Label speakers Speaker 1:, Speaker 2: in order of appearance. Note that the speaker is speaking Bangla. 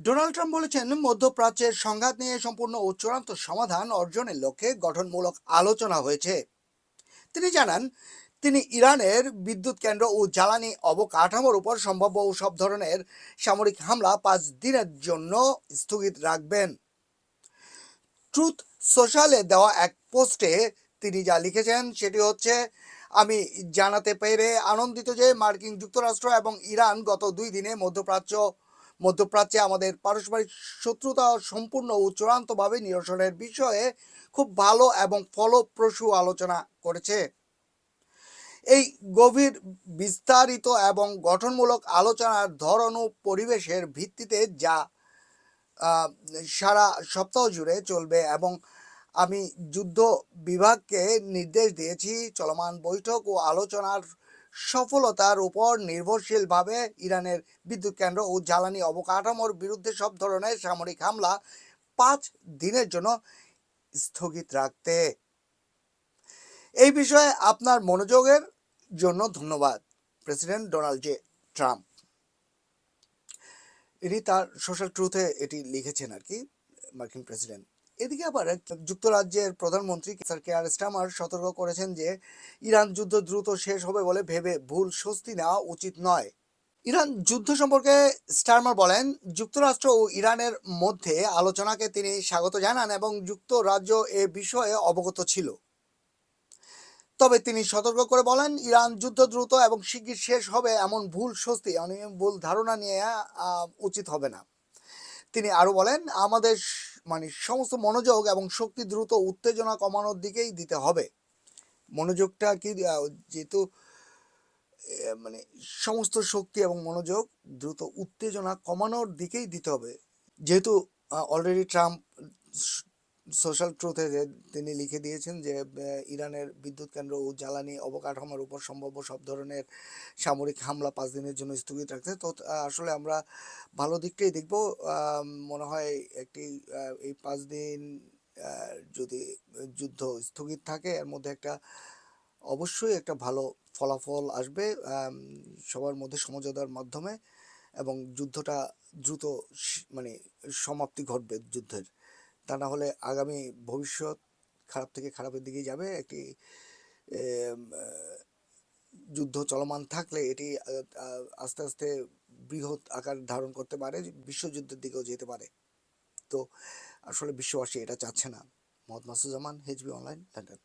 Speaker 1: ডোনাল্ড ট্রাম্প বলেছেন, মধ্যপ্রাচ্যের সংঘাত নিয়ে সম্পূর্ণ ও চূড়ান্ত সমাধান অর্জনের লক্ষ্যে গঠনমূলক আলোচনা হয়েছে। তিনি জানান, তিনি ইরানের বিদ্যুৎ কেন্দ্র ও জ্বালানি অবকাঠামোর উপর সম্ভাব্য সব ধরনের সামরিক হামলা 5 দিনের জন্য স্থগিত রাখবেন। ট্রুথ সোশ্যালে দেওয়া এক পোস্টে তিনি যা লিখেছেন সেটি হচ্ছে, আমি জানাতে পেরে আনন্দিত যে মার্কিন যুক্তরাষ্ট্র এবং ইরান গত 2 দিনে মধ্যপ্রাচ্যে আমাদের পারস্পরিক শত্রুতা সম্পূর্ণ ও চূড়ান্তভাবে নিরসনের বিষয়ে খুব ভালো এবং ফলপ্রসূ আলোচনা করেছে। এই গভীর, বিস্তারিত এবং গঠনমূলক আলোচনার ধরন ও পরিবেশের ভিত্তিতে যা সারা সপ্তাহ জুড়ে চলবে, এবং আমি যুদ্ধ বিভাগকে নির্দেশ দিয়েছি চলমান বৈঠক ও আলোচনার সফলতার উপর নির্ভরশীলভাবে ইরানের বিদ্যুৎ কেন্দ্র ও জ্বালানি অবকাঠামোর বিরুদ্ধে সব ধরনের সামরিক হামলা 5 দিনের জন্য স্থগিত রাখতে। এই বিষয়ে আপনার মনোযোগের জন্য ধন্যবাদ। প্রেসিডেন্ট ডোনাল্ড জে ট্রাম্প এটি তার সোশ্যাল ট্রুথে এটি লিখেছেন আর কি, মার্কিন প্রেসিডেন্ট। এদিকে আবার যুক্তরাজ্যের প্রধানমন্ত্রী স্যার কেয়ার স্টারমার সতর্ক করেছেন যে ইরান যুদ্ধ দ্রুত শেষ হবে বলে ভেবে ভুল স্বস্তি নেওয়া উচিত নয়। ইরান যুদ্ধ সম্পর্কে স্টারমার বলেন, যুক্তরাষ্ট্র ও ইরানের মধ্যে আলোচনাকে তিনি স্বাগত জানান এবং যুক্তরাজ্য এ বিষয়ে অবগত ছিল। তবে তিনি সতর্ক করে বলেন, ইরান যুদ্ধ দ্রুত এবং শিগগির শেষ হবে এমন ভুল ধারণা নিয়ে উচিত হবে না। তিনি আরো বলেন, আমাদের সমস্ত মনোযোগ এবং শক্তি দ্রুত উত্তেজনা কমানোর দিকেই দিতে হবে। মনোযোগটা কি, যেহেতু মানে সমস্ত শক্তি এবং মনোযোগ দ্রুত উত্তেজনা কমানোর দিকেই দিতে হবে। যেহেতু অলরেডি ট্রাম্প সোশ্যাল ট্রুথে তিনি লিখে দিয়েছেন যে ইরানের বিদ্যুৎ কেন্দ্র ও জ্বালানি অবকাঠামোর উপর সম্ভাব্য সব ধরনের সামরিক হামলা 5 দিনের জন্য স্থগিত রাখতে। তো আসলে আমরা ভালো দিকটাই দেখব। মনে হয় এই 5 দিন যদি যুদ্ধ স্থগিত থাকে, এর মধ্যে অবশ্যই একটা ভালো ফলাফল আসবে সবার মধ্যে সমঝোতার মাধ্যমে, এবং যুদ্ধটা দ্রুত মানে সমাপ্তি ঘটবে যুদ্ধের। তা না হলে আগামী ভবিষ্যৎ খারাপ থেকে খারাপের দিকেই যাবে। একটি যুদ্ধ চলমান থাকলে এটি আস্তে আস্তে বৃহৎ আকার ধারণ করতে পারে, বিশ্বযুদ্ধের দিকেও যেতে পারে। তো আসলে বিশ্ববাসী এটা চাচ্ছে না। মোহাম্মদ মাসুদ জামান, HB অনলাইন, লন্ডন।